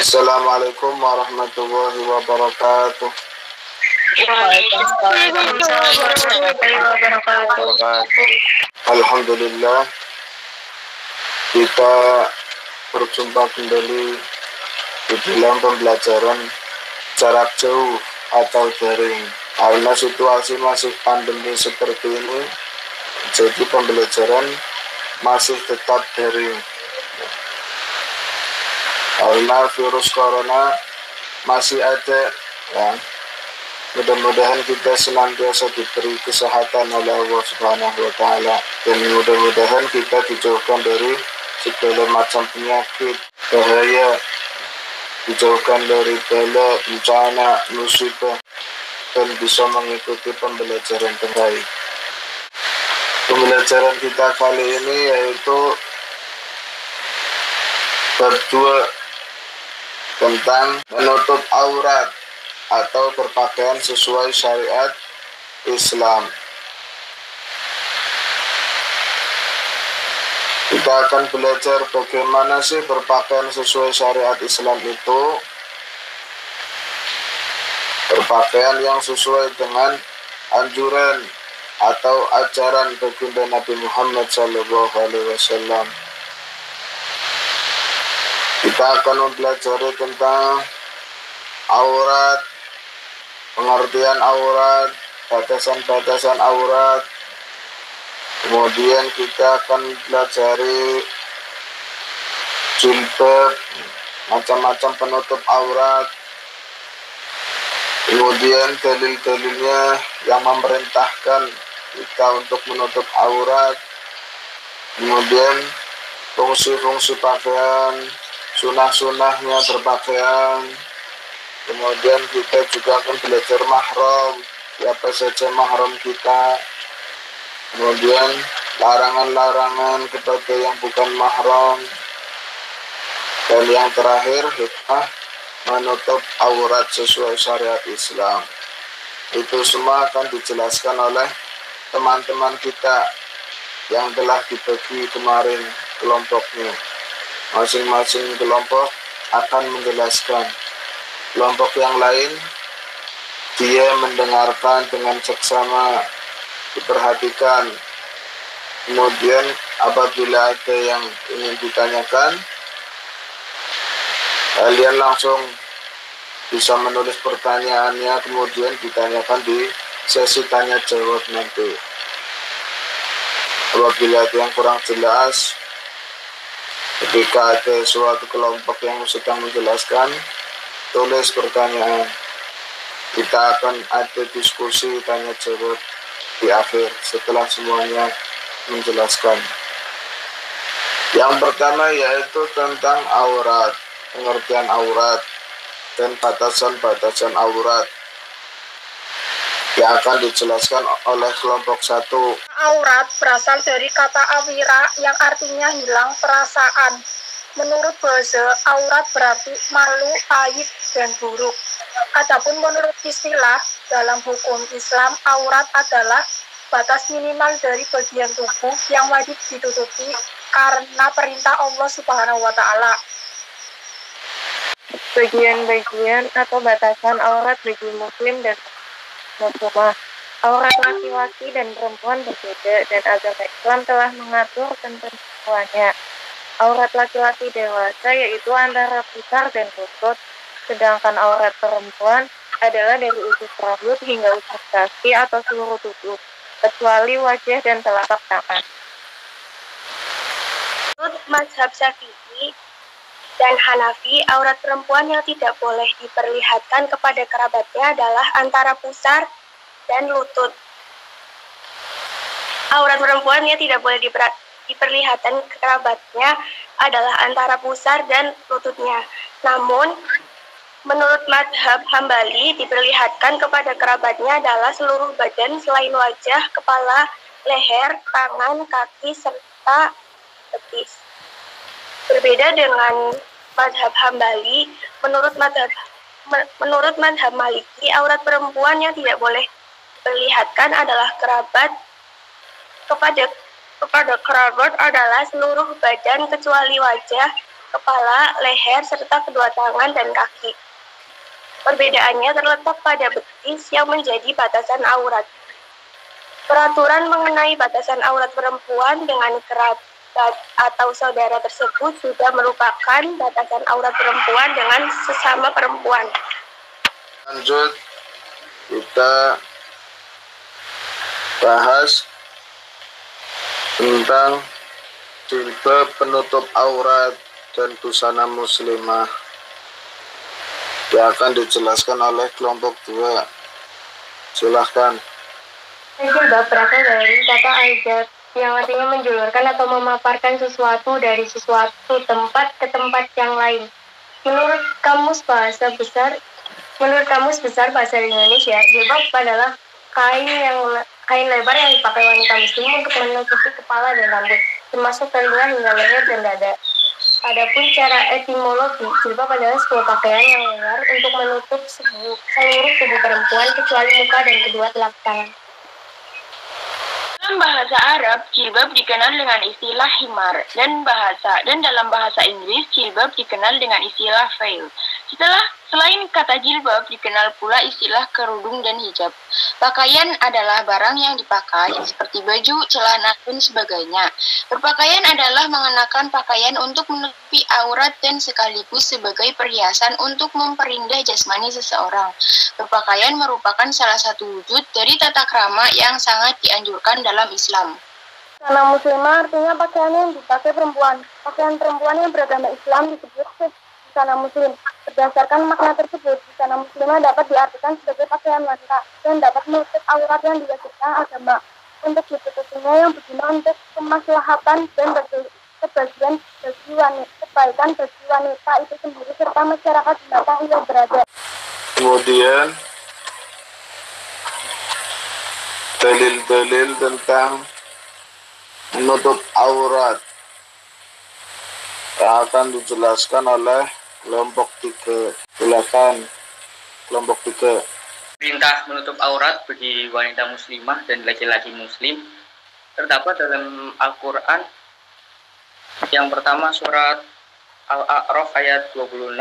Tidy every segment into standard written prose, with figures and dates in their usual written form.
Assalamualaikum warahmatullahi wabarakatuh. Alhamdulillah, kita berjumpa kembali di dalam pembelajaran jarak jauh atau daring. Karena situasi masih pandemi seperti ini, jadi pembelajaran masih tetap daring. Karena virus corona masih ada, ya. Mudah-mudahan kita senantiasa diberi kesehatan oleh Allah Subhanahu wa Ta'ala, dan mudah-mudahan kita dijauhkan dari segala macam penyakit, bahaya, dijauhkan dari bala, bencana, musibah, dan bisa mengikuti pembelajaran terbaik. Pembelajaran kita kali ini yaitu bab 2 tentang menutup aurat atau berpakaian sesuai syariat Islam. Kita akan belajar bagaimana sih berpakaian sesuai syariat Islam itu. Berpakaian yang sesuai dengan anjuran atau ajaran baginda Nabi Muhammad SAW. Kita akan mempelajari tentang aurat, pengertian aurat, batasan-batasan aurat. Kemudian kita akan mempelajari jilbab, macam-macam penutup aurat. Kemudian dalil-dalilnya yang memerintahkan kita untuk menutup aurat. Kemudian fungsi-fungsi pakaian, sunah-sunahnya berpakaian. Kemudian kita juga akan belajar mahram, siapa saja mahram kita. Kemudian larangan-larangan kepada yang bukan mahram. Dan yang terakhir, hikmah menutup aurat sesuai syariat Islam. Itu semua akan dijelaskan oleh teman-teman kita yang telah dibagi kemarin kelompoknya. Masing-masing kelompok akan menjelaskan. Kelompok yang lain, dia mendengarkan dengan seksama, diperhatikan. Kemudian apabila ada yang ingin ditanyakan, kalian langsung bisa menulis pertanyaannya, kemudian ditanyakan di sesi tanya jawab nanti. Apabila ada yang kurang jelas, ketika ada suatu kelompok yang sedang menjelaskan, tulis pertanyaan. Kita akan ada diskusi tanya jawab di akhir setelah semuanya menjelaskan. Yang pertama yaitu tentang aurat, pengertian aurat dan batasan-batasan aurat yang akan dijelaskan oleh kelompok 1. Aurat berasal dari kata awira yang artinya hilang perasaan. Menurut bahasa, aurat berarti malu, aib, dan buruk. Adapun menurut istilah dalam hukum Islam, aurat adalah batas minimal dari bagian tubuh yang wajib ditutupi karena perintah Allah Subhanahu wa Ta'ala. Bagian-bagian atau batasan aurat bagi muslim dan muslimah. Aurat laki-laki dan perempuan berbeda, dan agama Islam telah mengatur ketentuannya. Aurat laki-laki dewasa yaitu antara pusar dan lutut, sedangkan aurat perempuan adalah dari ujung rambut hingga ujung kaki atau seluruh tubuh, kecuali wajah dan telapak tangan. Menurut mazhab Syafi'i dan Hanafi, aurat perempuan yang tidak boleh diperlihatkan kepada kerabatnya adalah antara pusar dan lutut. Aurat perempuan yang tidak boleh diperlihatkan ke kerabatnya adalah antara pusar dan lututnya. Namun, menurut mazhab Hambali, diperlihatkan kepada kerabatnya adalah seluruh badan selain wajah, kepala, leher, tangan, kaki, serta betis. Berbeda dengan mazhab Hambali, menurut mazhab Maliki, aurat perempuan yang tidak boleh diperlihatkan adalah kerabat. Kepada kerabat adalah seluruh badan kecuali wajah, kepala, leher, serta kedua tangan dan kaki. Perbedaannya terletak pada betis yang menjadi batasan aurat. Peraturan mengenai batasan aurat perempuan dengan kerabat atau saudara tersebut sudah merupakan batasan aurat perempuan dengan sesama perempuan. Lanjut, kita bahas tentang jilbab penutup aurat dan busana muslimah yang akan dijelaskan oleh kelompok 2. Silahkan. Jilbab berasal dari kata al-jab yang artinya menjulurkan atau memaparkan sesuatu dari sesuatu tempat ke tempat yang lain. Menurut Kamus Besar Bahasa Indonesia, jilbab adalah kain lebar yang dipakai wanita muslim untuk menutupi kepala dan rambut, termasuk telinga hingga leher dan dada. Adapun cara etimologi, jilbab adalah sebuah pakaian yang lebar untuk menutup seluruh tubuh perempuan kecuali muka dan kedua telapak tangan. Dalam bahasa Arab, jilbab dikenal dengan istilah himar dan dalam bahasa Inggris, jilbab dikenal dengan istilah veil. Selain kata jilbab, dikenal pula istilah kerudung dan hijab. Pakaian adalah barang yang dipakai seperti baju, celana, dan sebagainya. Berpakaian adalah mengenakan pakaian untuk menutupi aurat dan sekaligus sebagai perhiasan untuk memperindah jasmani seseorang. Berpakaian merupakan salah satu wujud dari tata krama yang sangat dianjurkan dalam Islam. Busana muslimah artinya pakaian yang dipakai perempuan. Pakaian perempuan yang beragama Islam disebut busana muslim. Berdasarkan makna tersebut, busana muslimah dapat diartikan sebagai pakaian wanita dan dapat menutup aurat yang diwajibkan agama. Untuk ditutupinya yang berguna untuk kemaslahatan dan kebaikan bagi wanita itu sendiri serta masyarakat di mana ia berada. Kemudian dalil-dalil tentang menutup aurat yang akan dijelaskan oleh kelompok 3. Silakan kelompok 3. Perintah menutup aurat bagi wanita muslimah dan laki-laki muslim terdapat dalam Al-Quran. Yang pertama surat Al-A'raf ayat 26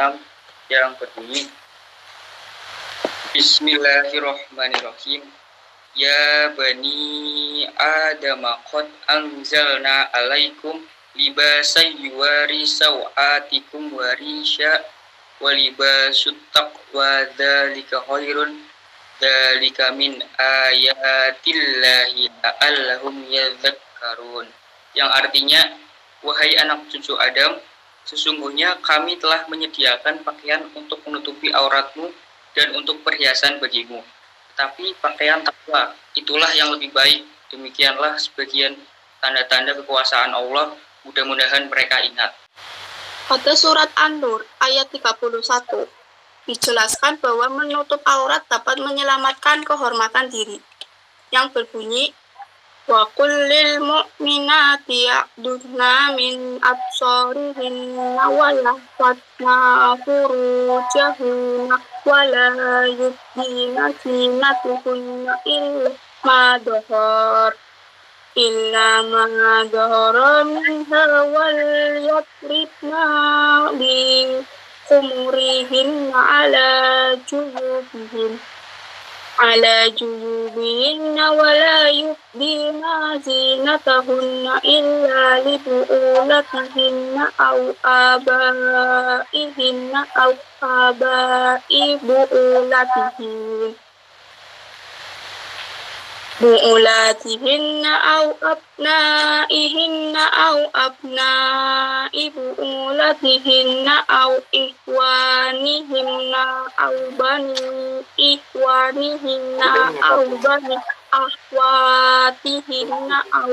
yang berbunyi, Bismillahirrahmanirrahim. Ya bani Adam qad anzalna alaikum libasan yuwari sawatikum warisha walibasut taqwa dzalika khairun dzalika min ayatillahi la'allahum yadhakkarun, yang artinya, wahai anak cucu Adam, sesungguhnya kami telah menyediakan pakaian untuk menutupi auratmu dan untuk perhiasan bagimu, tetapi pakaian takwa itulah yang lebih baik. Demikianlah sebagian tanda-tanda kekuasaan Allah. Mudah-mudahan mereka ingat. Pada surat An-Nur ayat 31, dijelaskan bahwa menutup aurat dapat menyelamatkan kehormatan diri, yang berbunyi, wa kullil mu'minati ya'dudna min absarihinna wa yahfazna furujahunna wa la yubdina zinatuhunna illa ma dhahara minha wal yadribna bi khumurihinna ala jubihinna wa la yubdina zinatahunna illa li bu'ulatihinna aw abaihinna aw abai bu'ulatihinna aw abnaihinna aw abnai bu'ulatihinna aw ikhwanihinna aw bani ikhwanihinna aw bani akhwatihinna aw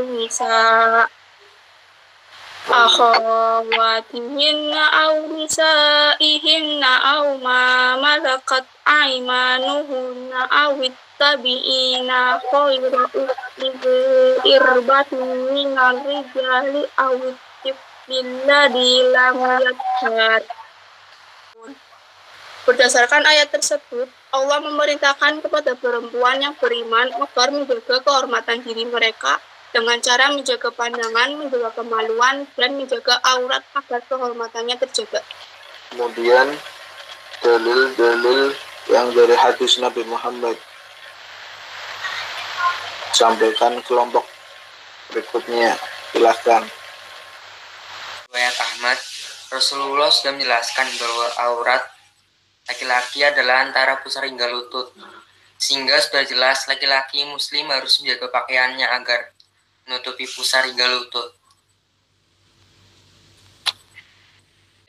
akhawatihinna aw nisaihinna aw ma malakat aymanuhunna aw tabi'ina khayra irbatin minar rijali aw billadhi lam yadhhar. Berdasarkan ayat tersebut, Allah memerintahkan kepada perempuan yang beriman agar menjaga kehormatan diri mereka dengan cara menjaga pandangan, menjaga kemaluan, dan menjaga aurat agar kehormatannya terjaga. Kemudian dalil-dalil yang dari hadis Nabi Muhammad, sampaikan kelompok berikutnya, silahkan. Riwayat Ahmad, Rasulullah sudah menjelaskan bahwa aurat laki-laki adalah antara pusar hingga lutut, sehingga sudah jelas laki-laki muslim harus menjaga pakaiannya agar menutupi pusar hingga lutut.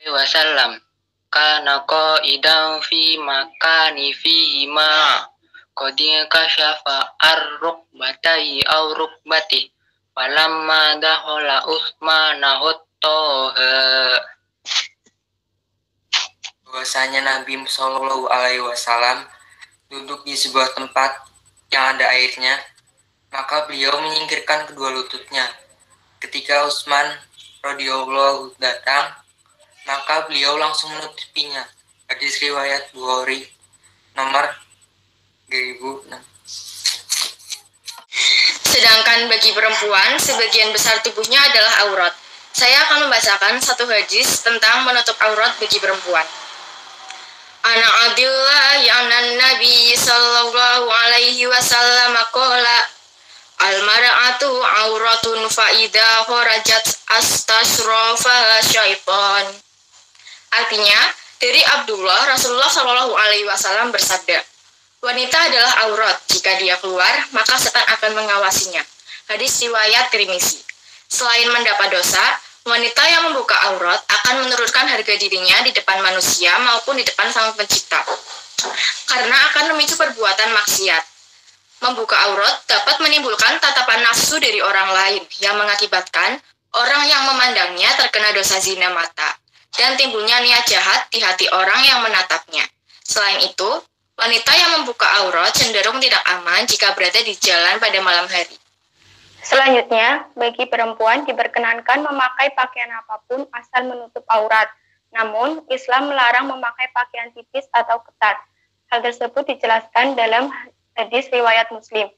Wasallam kana qaidan fi makani fihi ma qad kashafa ar-rukbatai aw rukbati falamma dakhala Utsmana hottaha. Bahwasanya Nabi Shallallahu Alaihi Wasallam duduk di sebuah tempat yang ada airnya, maka beliau menyingkirkan kedua lututnya. Ketika Utsman radhiyallahu datang, maka beliau langsung menutupinya. Hadis riwayat Bukhari nomor 3006. Sedangkan bagi perempuan, sebagian besar tubuhnya adalah aurat. Saya akan membacakan satu hadis tentang menutup aurat bagi perempuan. Ana Abdullah anan Nabi sallallahu alaihi wasallam qala al-mar'atu auratun fa idza kharajat astasrafa syaitan. Artinya, dari Abdullah, Rasulullah sallallahu alaihi wasallam bersabda, wanita adalah aurat. Jika dia keluar, maka setan akan mengawasinya. Hadis riwayat Tirmizi. Selain mendapat dosa, wanita yang membuka aurat akan menurunkan harga dirinya di depan manusia maupun di depan Sang Pencipta, karena akan memicu perbuatan maksiat. Membuka aurat dapat menimbulkan tatapan nafsu dari orang lain yang mengakibatkan orang yang memandangnya terkena dosa zina mata dan timbulnya niat jahat di hati orang yang menatapnya. Selain itu, wanita yang membuka aurat cenderung tidak aman jika berada di jalan pada malam hari. Selanjutnya, bagi perempuan diperkenankan memakai pakaian apapun asal menutup aurat. Namun, Islam melarang memakai pakaian tipis atau ketat. Hal tersebut dijelaskan dalam hadis riwayat Muslim.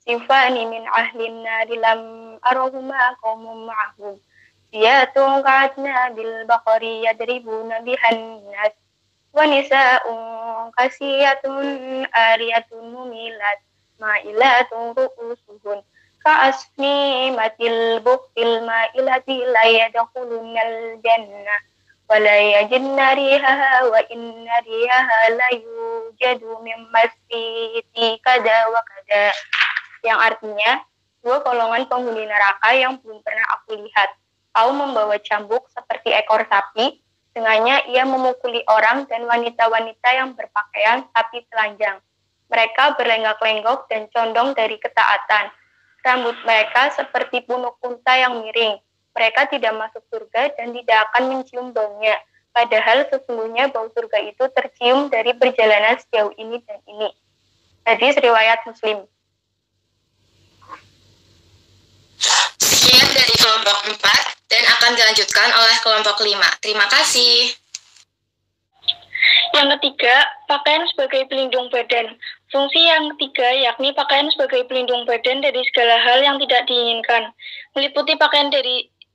Sifani min ahlin nari lam arahuma qawmum ma'ahum. Ziyatun qadna bil baqari yadribuna bihan nas. Wa nisa'un kasiyatun ariyatun mumilat ma'ilatun ru'usuhun. Ka'asni matil buktil ma'ilati la yadkhulunal jannah wa la yajidna rihaha wa inna rihaha la yujadu min masfiti kada wa kada, yang artinya, dua golongan penghuni neraka yang belum pernah aku lihat. Kaum membawa cambuk seperti ekor sapi, dengannya ia memukuli orang dan wanita-wanita yang berpakaian sapi telanjang. Mereka berlenggak-lenggok dan condong dari ketaatan. Rambut mereka seperti punuk unta yang miring. Mereka tidak masuk surga dan tidak akan mencium baunya. Padahal sesungguhnya bau surga itu tercium dari perjalanan sejauh ini dan ini. Hadis riwayat Muslim. Sekian dari kelompok 4 dan akan dilanjutkan oleh kelompok 5. Terima kasih. Yang ketiga, pakaian sebagai pelindung badan. Fungsi yang ketiga yakni pakaian sebagai pelindung badan dari segala hal yang tidak diinginkan, meliputi pakaian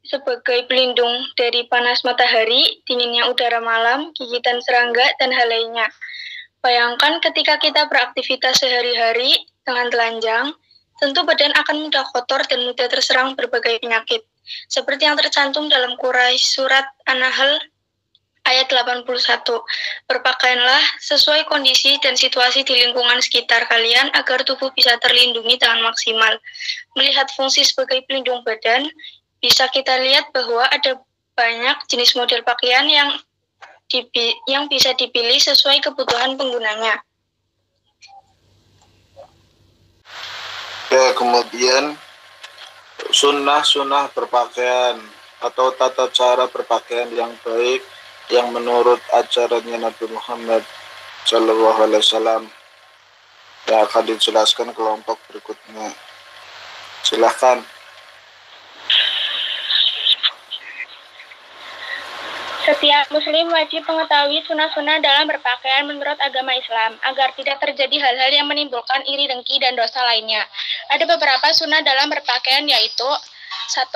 sebagai pelindung dari panas matahari, dinginnya udara malam, gigitan serangga, dan hal lainnya. Bayangkan ketika kita beraktivitas sehari-hari dengan telanjang, tentu badan akan mudah kotor dan mudah terserang berbagai penyakit. Seperti yang tercantum dalam Quraisy surat An-Nahl ayat 81, berpakaianlah sesuai kondisi dan situasi di lingkungan sekitar kalian agar tubuh bisa terlindungi dengan maksimal. Melihat fungsi sebagai pelindung badan, bisa kita lihat bahwa ada banyak jenis model pakaian yang bisa dipilih sesuai kebutuhan penggunanya. Ya, kemudian sunnah berpakaian atau tata cara berpakaian yang baik yang menurut ajarannya Nabi Muhammad Sallallahu Alaihi Wasallam yang akan dijelaskan kelompok berikutnya. Silahkan. Setiap muslim wajib mengetahui sunnah-sunnah dalam berpakaian menurut agama Islam, agar tidak terjadi hal-hal yang menimbulkan iri dengki dan dosa lainnya. Ada beberapa sunnah dalam berpakaian, yaitu 1.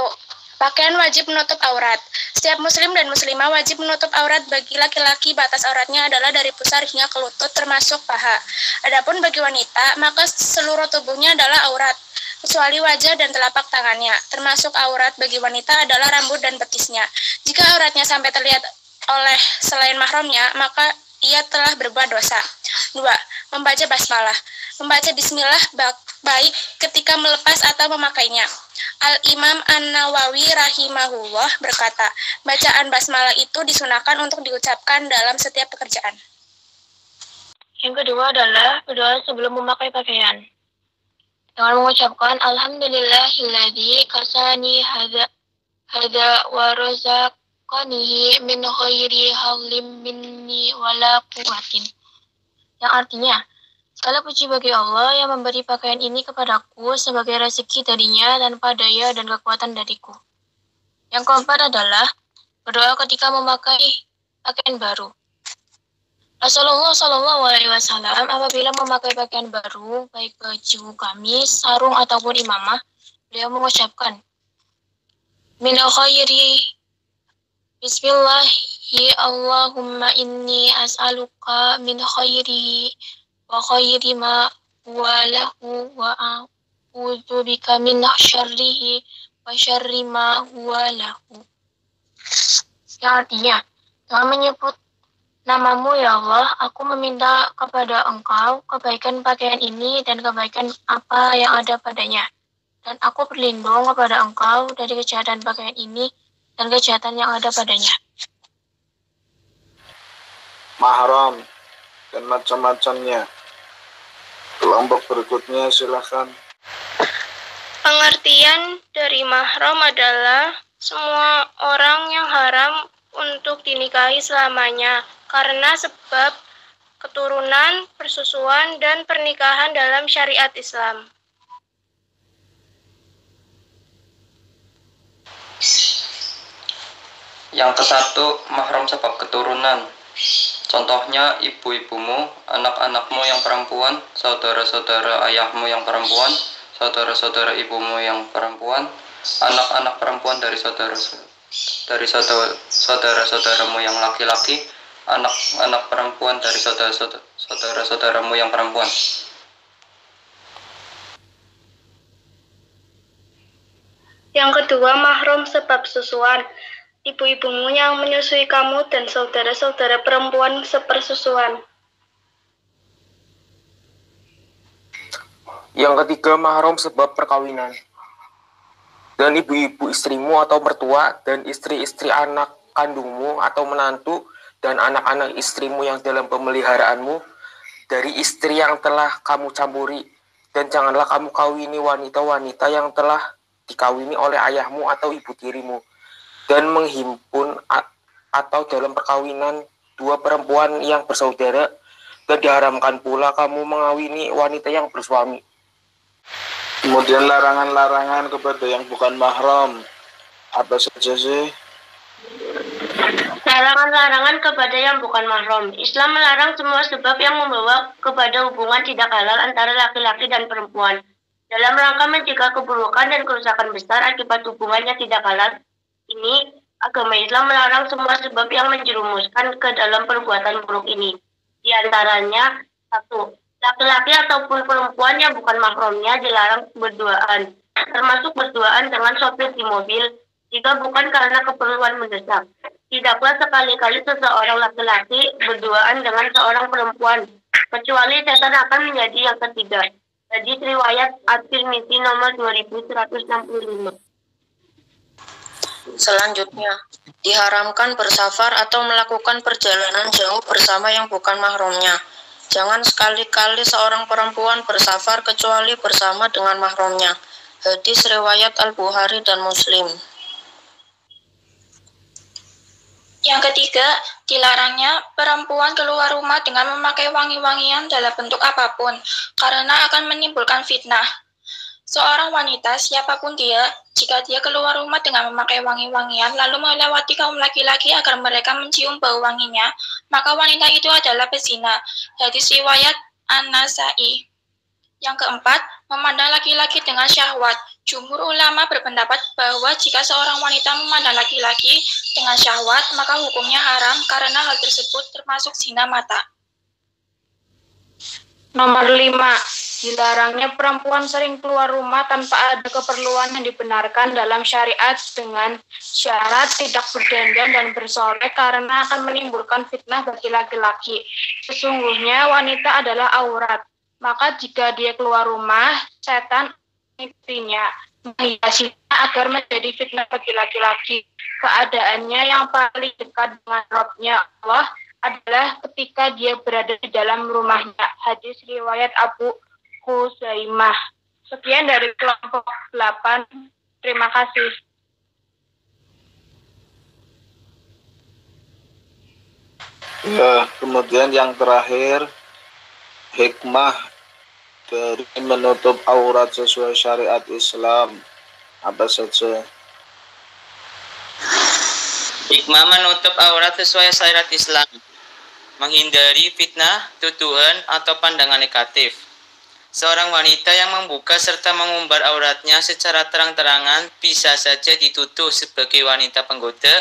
Pakaian wajib menutup aurat. Setiap muslim dan muslimah wajib menutup aurat. Bagi laki-laki, batas auratnya adalah dari pusar hingga ke lutut termasuk paha. Adapun bagi wanita, maka seluruh tubuhnya adalah aurat, kecuali wajah dan telapak tangannya. Termasuk aurat bagi wanita adalah rambut dan betisnya. Jika auratnya sampai terlihat oleh selain mahramnya, maka ia telah berbuat dosa. 2. Membaca basmalah. Membaca bismillah baik ketika melepas atau memakainya. Al-Imam An-Nawawi rahimahullah berkata, bacaan basmalah itu disunahkan untuk diucapkan dalam setiap pekerjaan. Yang kedua adalah berdoa sebelum memakai pakaian. Dengan mengucapkan Alhamdulillahilladzi kasani hadza wa razaqanihi min ghairi haulim minni wala quwwatin. Yang artinya, segala puji bagi Allah yang memberi pakaian ini kepadaku sebagai rezeki darinya tanpa daya dan kekuatan dariku. Yang keempat adalah berdoa ketika memakai pakaian baru. Rasulullah SAW apabila memakai pakaian baru, baik baju, gamis, sarung ataupun imamah, beliau mengucapkan min khairi Bismillahi Allahumma inni as'aluka min khairihi wa khairi ma huwa lahu wa a'udzu bika min syarrihi wa syarri ma huwa lahu. Yang artinya, dengan menyebut namamu ya Allah, aku meminta kepada Engkau kebaikan pakaian ini dan kebaikan apa yang ada padanya. Dan aku berlindung kepada Engkau dari kejahatan pakaian ini dan kejahatan yang ada padanya. Mahram dan macam-macamnya. Kelompok berikutnya silahkan. Pengertian dari mahram adalah semua orang yang haram untuk dinikahi selamanya karena sebab keturunan, persusuan, dan pernikahan dalam syariat Islam. Yang ke-1, mahram sebab keturunan. Contohnya ibu-ibumu, anak-anakmu yang perempuan, saudara-saudara ayahmu yang perempuan, saudara-saudara ibumu yang perempuan, anak-anak perempuan dari saudara-saudaramu yang laki-laki, anak-anak perempuan dari saudara-saudaramu yang perempuan. Yang kedua, mahram sebab susuan. Ibu-ibumu yang menyusui kamu dan saudara-saudara perempuan sepersusuan. Yang ketiga, mahram sebab perkawinan. Dan ibu-ibu istrimu atau mertua dan istri-istri anak kandungmu atau menantu dan anak-anak istrimu yang dalam pemeliharaanmu dari istri yang telah kamu campuri. Dan janganlah kamu kawini wanita-wanita yang telah dikawini oleh ayahmu atau ibu tirimu. Dan menghimpun atau dalam perkawinan dua perempuan yang bersaudara, dan diharamkan pula kamu mengawini wanita yang bersuami. Kemudian larangan-larangan kepada yang bukan mahram. Apa saja sih? Larangan-larangan kepada yang bukan mahram. Islam melarang semua sebab yang membawa kepada hubungan tidak halal antara laki-laki dan perempuan. Dalam rangka mencegah keburukan dan kerusakan besar akibat hubungannya tidak halal, ini, agama Islam melarang semua sebab yang menjerumuskan ke dalam perbuatan buruk ini. Di antaranya, 1. Laki-laki ataupun perempuan yang bukan mahramnya dilarang berduaan, termasuk berduaan dengan sopir di mobil, jika bukan karena keperluan mendesak. Tidaklah sekali-kali seseorang laki-laki berduaan dengan seorang perempuan, kecuali setan akan menjadi yang ketiga. Hadis riwayat At-Tirmidzi nomor 2165. Selanjutnya, diharamkan bersafar atau melakukan perjalanan jauh bersama yang bukan mahramnya. Jangan sekali-kali seorang perempuan bersafar kecuali bersama dengan mahramnya. Hadis riwayat Al-Bukhari dan Muslim. Yang ketiga, dilarangnya perempuan keluar rumah dengan memakai wangi-wangian dalam bentuk apapun, karena akan menimbulkan fitnah. Seorang wanita, siapapun dia, jika dia keluar rumah dengan memakai wangi-wangian, lalu melewati kaum laki-laki agar mereka mencium bau wanginya, maka wanita itu adalah pezina. Hadis riwayat An-Nasai. Yang keempat, memandang laki-laki dengan syahwat. Jumhur ulama berpendapat bahwa jika seorang wanita memandang laki-laki dengan syahwat, maka hukumnya haram karena hal tersebut termasuk zina mata. Nomor 5. Dilarangnya perempuan sering keluar rumah tanpa ada keperluan yang dibenarkan dalam syariat dengan syarat tidak berdandan dan bersolek karena akan menimbulkan fitnah bagi laki-laki. Sesungguhnya wanita adalah aurat. Maka jika dia keluar rumah, setan istrinya menghiasinya agar menjadi fitnah bagi laki-laki. Keadaannya yang paling dekat dengan Rabb-nya Allah adalah ketika dia berada di dalam rumahnya. Hadis riwayat Abu Huzaimah. Sekian dari kelompok 8. Terima kasih. Ya, kemudian yang terakhir, hikmah dari menutup aurat sesuai syariat Islam. Apa saja? Hikmah menutup aurat sesuai syariat Islam. Menghindari fitnah, tuduhan, atau pandangan negatif. Seorang wanita yang membuka serta mengumbar auratnya secara terang-terangan bisa saja dituduh sebagai wanita penggoda,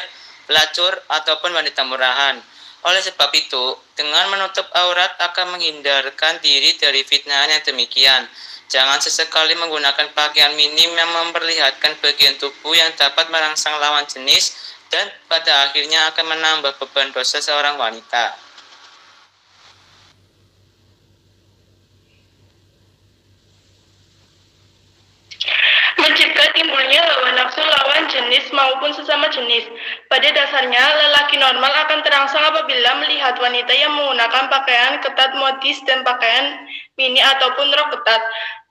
pelacur, ataupun wanita murahan. Oleh sebab itu, dengan menutup aurat akan menghindarkan diri dari fitnah yang demikian. Jangan sesekali menggunakan pakaian minim yang memperlihatkan bagian tubuh yang dapat merangsang lawan jenis dan pada akhirnya akan menambah beban dosa seorang wanita. Mencegah timbulnya hawa nafsu lawan jenis maupun sesama jenis. Pada dasarnya, lelaki normal akan terangsang apabila melihat wanita yang menggunakan pakaian ketat modis dan pakaian mini ataupun rok ketat.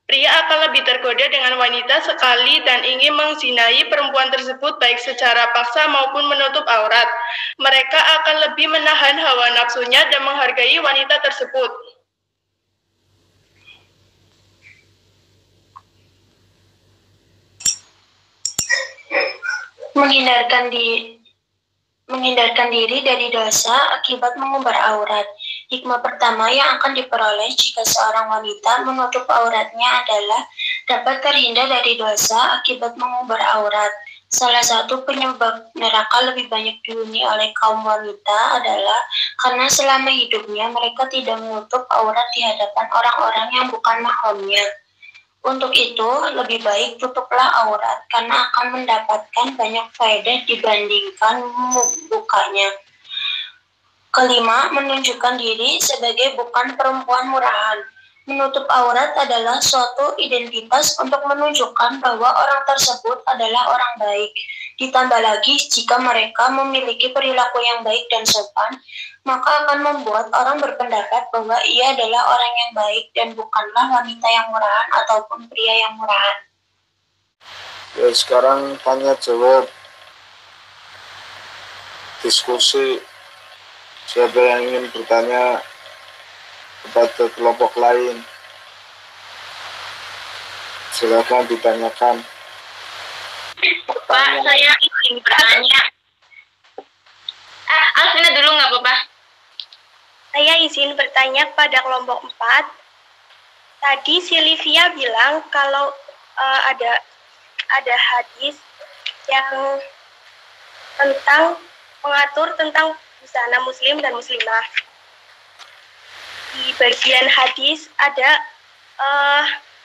Pria akan lebih tergoda dengan wanita sekali dan ingin mengzinai perempuan tersebut baik secara paksa maupun menutup aurat. Mereka akan lebih menahan hawa nafsunya dan menghargai wanita tersebut. Menghindarkan diri dari dosa akibat mengumbar aurat. Hikmah pertama yang akan diperoleh jika seorang wanita menutup auratnya adalah dapat terhindar dari dosa akibat mengumbar aurat. Salah satu penyebab neraka lebih banyak dihuni oleh kaum wanita adalah karena selama hidupnya mereka tidak menutup aurat di hadapan orang-orang yang bukan mahramnya. Untuk itu, lebih baik tutuplah aurat karena akan mendapatkan banyak faedah dibandingkan membukanya. Kelima, menunjukkan diri sebagai bukan perempuan murahan. Menutup aurat adalah suatu identitas untuk menunjukkan bahwa orang tersebut adalah orang baik. Ditambah lagi, jika mereka memiliki perilaku yang baik dan sopan, maka akan membuat orang berpendapat bahwa ia adalah orang yang baik dan bukanlah wanita yang murahan ataupun pria yang murahan. Ya, sekarang tanya jawab, diskusi. Siapa yang ingin bertanya kepada kelompok lain, silakan ditanyakan. Pak, saya ingin bertanya. Alvina dulu nggak apa-apa? Saya izin bertanya pada kelompok 4. Tadi si Livia bilang kalau ada hadis yang mengatur tentang busana muslim dan muslimah. Di bagian hadis ada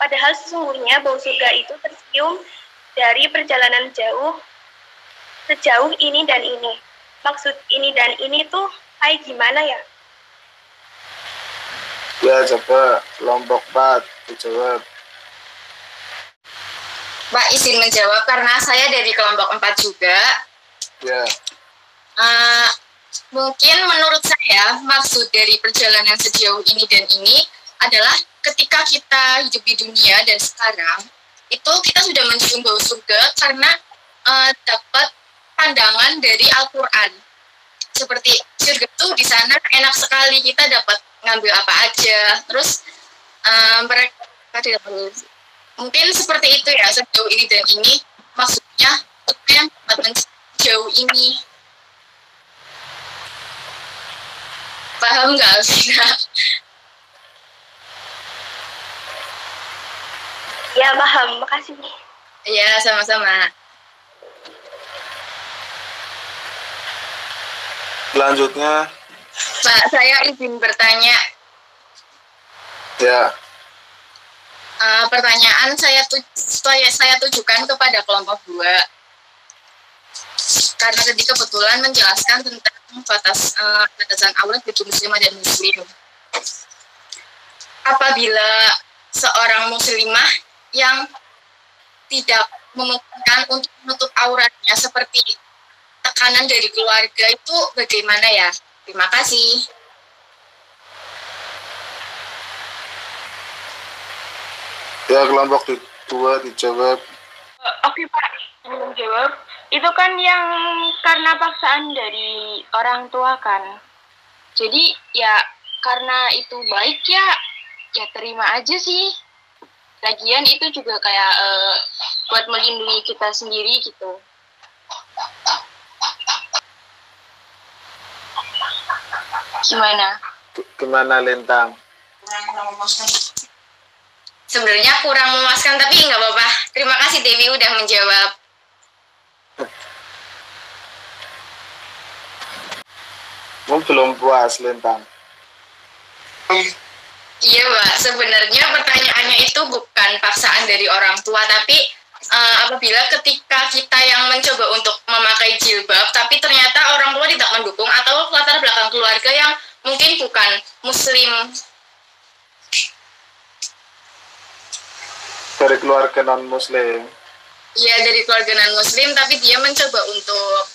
padahal sesungguhnya bau surga itu tercium dari perjalanan jauh sejauh ini dan ini. Maksud ini dan ini tuh kayak gimana ya? Ya, coba kelompok 4 dijawab. Pak, izin menjawab karena saya dari kelompok 4 juga. Ya. Mungkin menurut saya maksud dari perjalanan sejauh ini dan ini adalah ketika kita hidup di dunia dan sekarang itu kita sudah mencium bau surga karena dapat pandangan dari Al-Quran. Seperti surga itu di sana enak sekali, kita dapat ngambil apa aja. Terus mereka Mungkin seperti itu ya sejauh ini, dan ini maksudnya yang sejauh ini. Paham nggak Alvina? Ya, paham. Makasih. Ya, sama-sama. Selanjutnya, Pak, saya izin bertanya. ya, Pertanyaan saya tujukan kepada kelompok 2. Karena tadi kebetulan menjelaskan tentang batasan aurat bagi muslimah dan muslim. Apabila seorang muslimah yang tidak memungkinkan untuk menutup auratnya seperti tekanan dari keluarga, itu bagaimana ya? Terima kasih. ya kelompok 2 dijawab. Oke Pak, belum jawab. Itu kan yang karena paksaan dari orang tua kan. Jadi ya karena itu baik ya terima aja sih. Lagian itu juga kayak buat melindungi kita sendiri gitu. Gimana Lintang? Sebenarnya kurang memuaskan, tapi nggak apa-apa. Terima kasih Dewi udah menjawab. Belum puas Lintang? Iya Mbak, sebenarnya pertanyaannya itu bukan paksaan dari orang tua, tapi apabila ketika kita yang mencoba untuk memakai jilbab, tapi ternyata orang tua tidak mendukung, atau latar belakang keluarga yang mungkin bukan muslim. Dari keluarga non-muslim? Iya, dari keluarga non-muslim, tapi dia mencoba untuk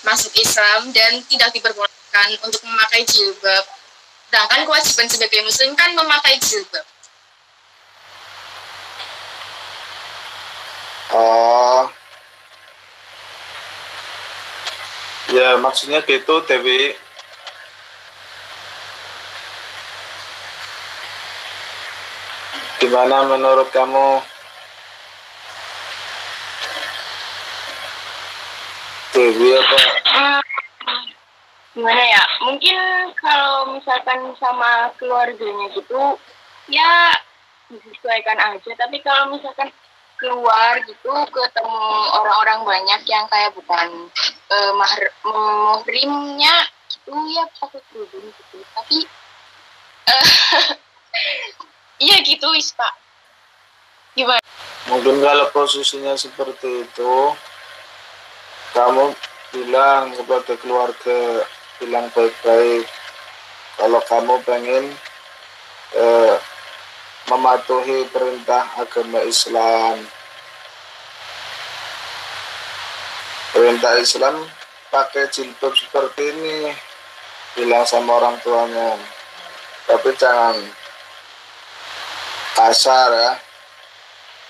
masuk Islam dan tidak diperbolehkan untuk memakai jilbab. Sedangkan kewajiban sebagai muslim kan memakai jilbab. Oh, ya maksudnya gitu Dewi. Gimana menurut kamu? Dewi apa? Gimana ya? Mungkin kalau misalkan sama keluarganya gitu, ya disesuaikan aja. Tapi kalau misalkan keluar gitu, ketemu orang-orang banyak yang kayak bukan muhrimnya gitu, ya pakai kerudung gitu. Tapi iya gitu, Pak. Gimana? Mungkin kalau posisinya seperti itu, kamu bilang kepada keluarga, bilang baik-baik kalau kamu pengen mematuhi perintah agama Islam. Perintah Islam pakai jilbab seperti ini, bilang sama orang tuanya. Tapi jangan kasar ya,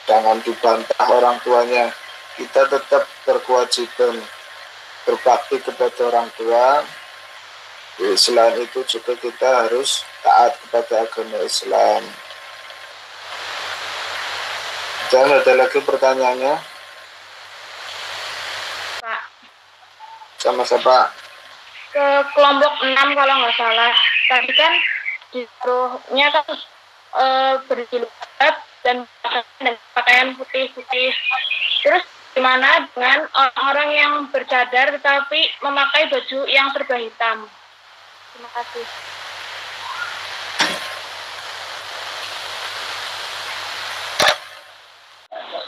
jangan dibantah orang tuanya. Kita tetap berkewajiban berbakti kepada orang tua. Selain itu juga kita harus taat kepada agama Islam. Dan ada lagi pertanyaannya? Pak. Sama siapa? Ke kelompok 6 kalau nggak salah. Tadi kan disuruhnya kan berjilbab dan pakaian putih-putih. Terus gimana dengan orang-orang yang bercadar tetapi memakai baju yang serba hitam? Terima kasih.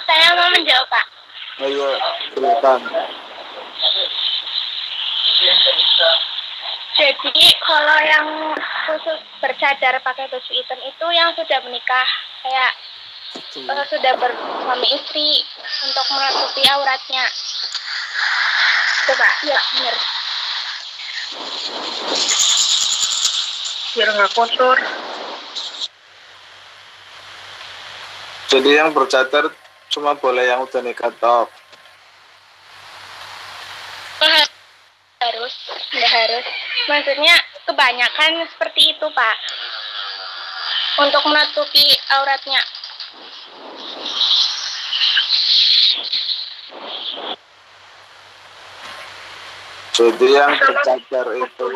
Saya mau menjawab, Pak. Ayo, silakan. Jadi kalau yang khusus bercadar pakai baju hitam itu yang sudah menikah, kayak sudah bersuami istri untuk menutupi auratnya. Itu Pak? Iya, benar. Biar nggak kotor. Jadi yang bercadar cuma boleh yang udah nikah top. Nggak harus. Maksudnya kebanyakan seperti itu Pak, untuk menutupi auratnya. Jadi yang bercadar itu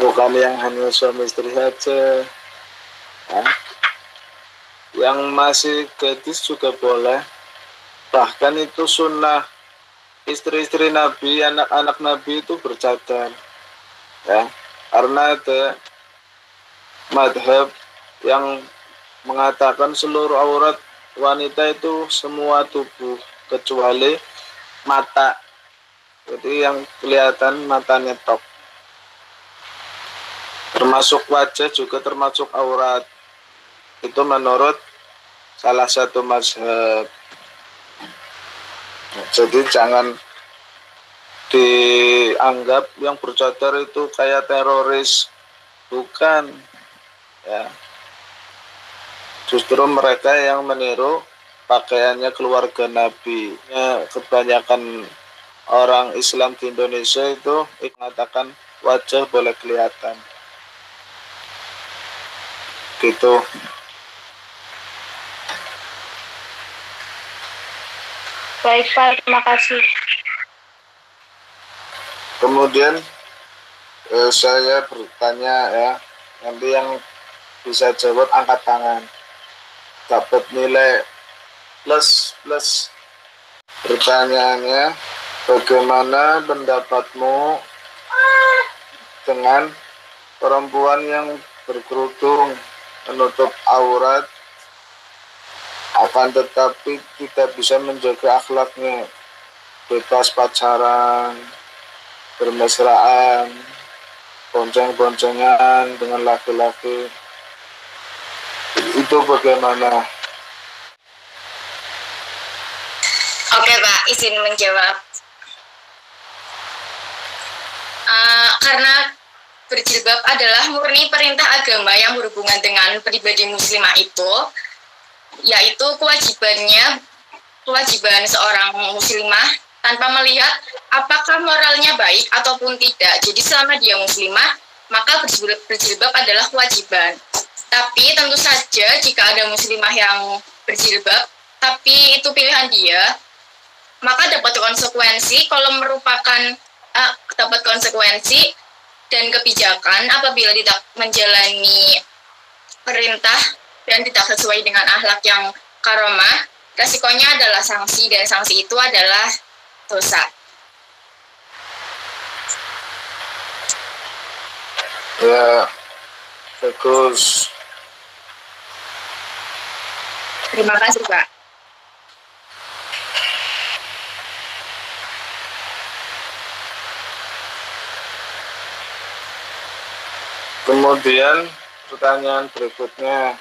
bukan yang hanya suami istri saja, ya. Yang masih gadis juga boleh. Bahkan itu sunnah istri-istri Nabi, anak-anak Nabi itu bercadar, ya. Karena ada madhab yang mengatakan seluruh aurat wanita itu semua tubuh kecuali mata. Jadi yang kelihatan matanya tok. Termasuk wajah juga termasuk aurat. Itu menurut salah satu mazhab. Jadi jangan dianggap yang bercadar itu kayak teroris. Bukan, ya. Justru mereka yang meniru pakaiannya keluarga Nabi. Ya, kebanyakan orang Islam di Indonesia itu mengatakan wajah boleh kelihatan. Gitu. Baik Pak, terima kasih. Kemudian saya bertanya, ya, nanti yang bisa jawab angkat tangan. Dapat nilai plus. Pertanyaannya, bagaimana pendapatmu dengan perempuan yang berkerudung menutup aurat akan tetapi tidak bisa menjaga akhlaknya, bebas pacaran, bermesraan, bonceng-boncengan dengan laki-laki? Itu bagaimana? Oke Pak, izin menjawab. Karena berjilbab adalah murni perintah agama yang berhubungan dengan pribadi muslimah itu, yaitu kewajiban seorang muslimah tanpa melihat apakah moralnya baik ataupun tidak. Jadi selama dia muslimah, maka berjilbab adalah kewajiban. Tapi tentu saja jika ada muslimah yang berjilbab, tapi itu pilihan dia, maka dapat konsekuensi dapat konsekuensi dan kebijakan apabila tidak menjalani perintah dan tidak sesuai dengan akhlak yang karomah. Resikonya adalah sanksi, dan sanksi itu adalah dosa. Ya, bagus. Terima kasih, Pak. Kemudian pertanyaan berikutnya,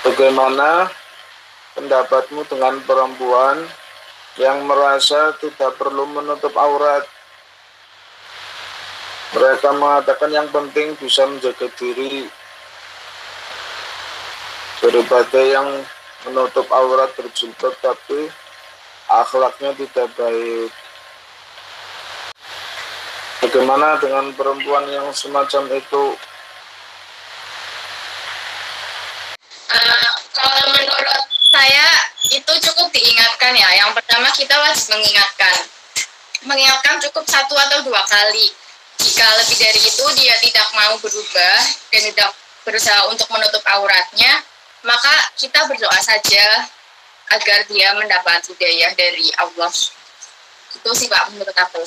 bagaimana pendapatmu dengan perempuan yang merasa tidak perlu menutup aurat? Mereka mengatakan yang penting bisa menjaga diri daripada yang menutup aurat berjilbab tapi akhlaknya tidak baik. Bagaimana dengan perempuan yang semacam itu? Kalau menurut saya itu cukup diingatkan ya. Yang pertama kita wajib mengingatkan cukup 1 atau 2 kali. Jika lebih dari itu dia tidak mau berubah dan tidak berusaha untuk menutup auratnya, maka kita berdoa saja agar dia mendapat hidayah dari Allah. Itu sih Pak menurut aku.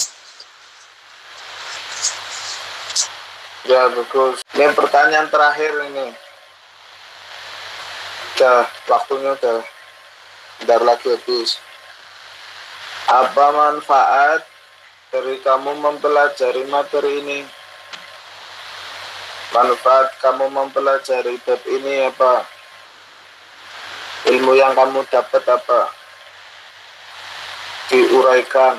Ya bagus. Ini pertanyaan terakhir ini. Waktunya udah bentar lagi habis. Apa manfaat dari kamu mempelajari materi ini? Manfaat kamu mempelajari bab ini apa? Ilmu yang kamu dapat apa? Diuraikan.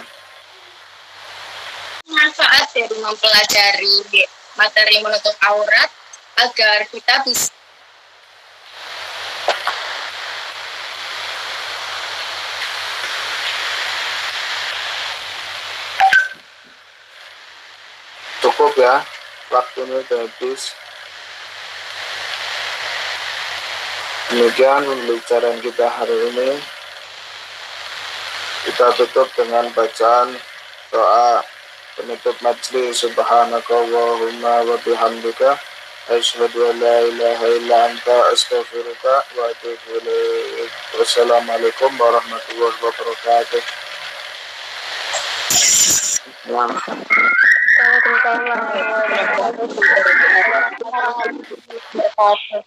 Manfaat dari mempelajari materi menutup aurat agar kita bisa ya, waktunya sudah habis. Demikian pembicaraan kita hari ini. Kita tutup dengan bacaan doa penutup majelis. Subhanakallahumma wa bihamdika asyhadu an la ilaha illa anta astaghfiruka wa atubu ilaik. Wassalamualaikum warahmatullahi wabarakatuh. Waalaikumsalam warahmatullahi wabarakatuh.